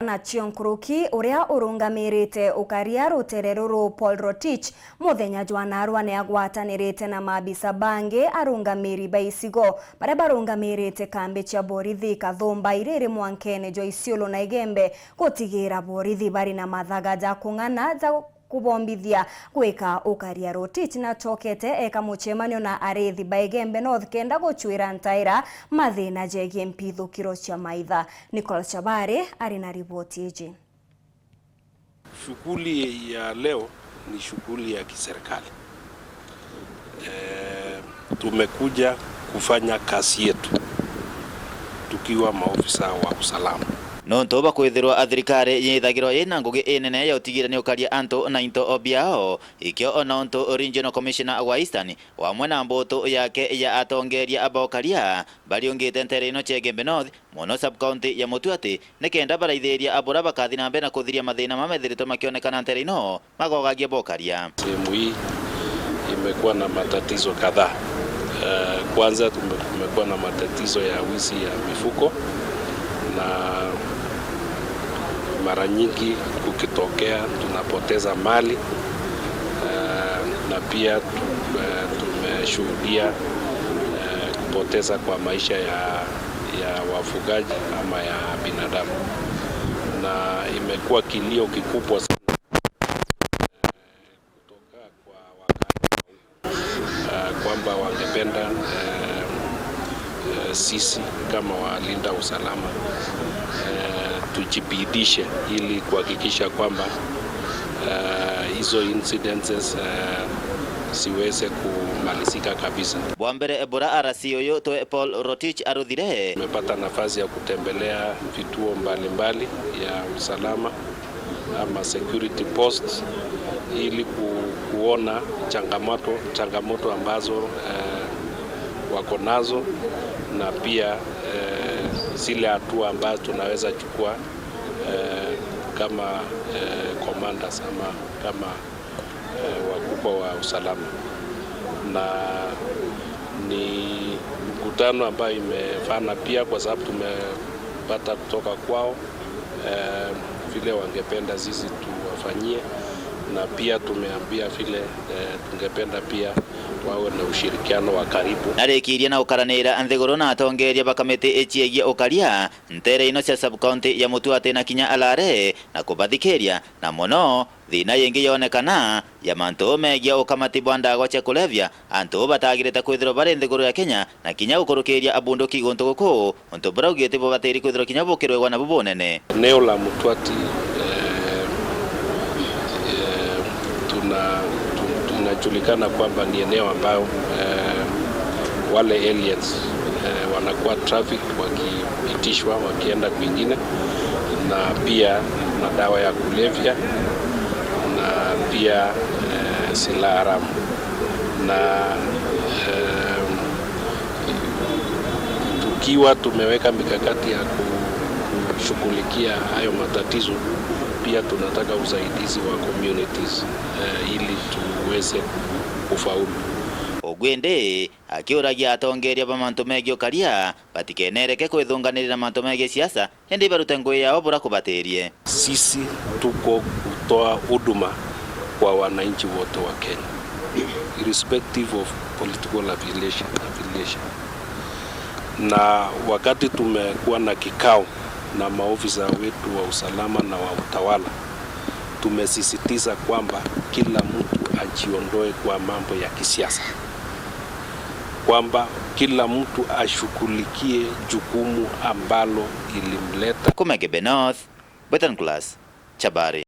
Bwana Chionkuruki uria urungamirite ukaria rutere ruru Paul Rotich muthenya jwanarwa ni agwatanirite na mabisa bangi arungamiri baisigo baria barungamirite kambi cia borithi Kathumba iriri Mwankene Isiolo na Igembe gutigira borithi bari na mathaga ja kung'ana za kubombithia gwika ukaria Rotich na chokete eka muchemanio na arethi Baigembe North kenda guchwira ntaira mathina jegie mpithukiro cia maitha. Nicole Chabare ari na ripoti hii. Shughuli ya leo ni shughuli ya kiserikali. Tumekuja kufanya kazi yetu tukiwa maofisa wa usalama. Nonto bakwithirwa athirikari yithagirwa yina ngugi inene ya utigirania ukaria anto na into obiao ikio ononto regional commissioner wa Eastern wa mwena mboto yake ya atongeria abokaria bariongite ntereno cia Igembe North mono sub county ya Mutuati nekenda baraithiria abura bakathi na mbere na kuthiria mathina mamethirito makionekana ntereno magogagia bokaria. Sehemu hii imekuwa na matatizo kadhaa. Kwanza tumekuwa na matatizo ya wizi ya mifuko, na mara nyingi kukitokea tunapoteza mali, na pia tumeshuhudia kupoteza kwa maisha ya wafugaji ama ya binadamu, na imekuwa kilio kikubwa sana kutoka kwa wakati kwamba wangependa sisi kama walinda usalama tujibidishe ili kuhakikisha kwamba hizo incidences siweze kumalizika kabisa. Bwambere ebora arasiyoyo to Paul Rotich aruthire. Tumepata nafasi ya kutembelea vituo mbalimbali ya usalama ama security posts ili kuona changamoto ambazo wako nazo, na pia zile hatua ambazo tunaweza chukua kama commanders ama kama wakubwa wa usalama. Na ni mkutano ambayo imefana pia kwa sababu tumepata kutoka kwao vile wangependa sisi tuwafanyie, na pia tumeambia vile tungependa pia wawe na ushirikiano wa karibu. Narekiria na ukaranira anthiguru na atongeria bakamete echiegie ukaria ntere ino cia sub county ya Mutuati na kinya Alare na kubathikiria na mono thina yengi yonekana ya manto megia ukamati bwandago cia kulevya anto batagirete kwithirwa bari nthiguru ya Kenya na kinya gukurukiria abunduki gonto goko onto braugite bo bateri kwithirwa kinya bukirwe na bubonene. Eneo la Mutuati tunajulikana kwamba ni eneo ambayo wale aliens wanakuwa traffic wakipitishwa wakienda kwingine, na pia madawa ya kulevya na pia silaha haramu, na tukiwa tumeweka mikakati ya kushughulikia hayo matatizo, pia tunataka usaidizi wa communities ili tuweze kufaulu. Ogwende akiuragia atongeria bamanto megio karia batikenereke kwithunganirira manto megi siasa hindi barute ngui yao bura kubaterie. Sisi tuko kutoa huduma kwa wananchi wote wa Kenya irrespective of political affiliation. Na wakati tumekuwa na kikao na maofisa wetu wa usalama na wa utawala, tumesisitiza kwamba kila mtu ajiondoe kwa mambo ya kisiasa, kwamba kila mtu ashughulikie jukumu ambalo ilimleta. Igembe North, Western Class, Chabare.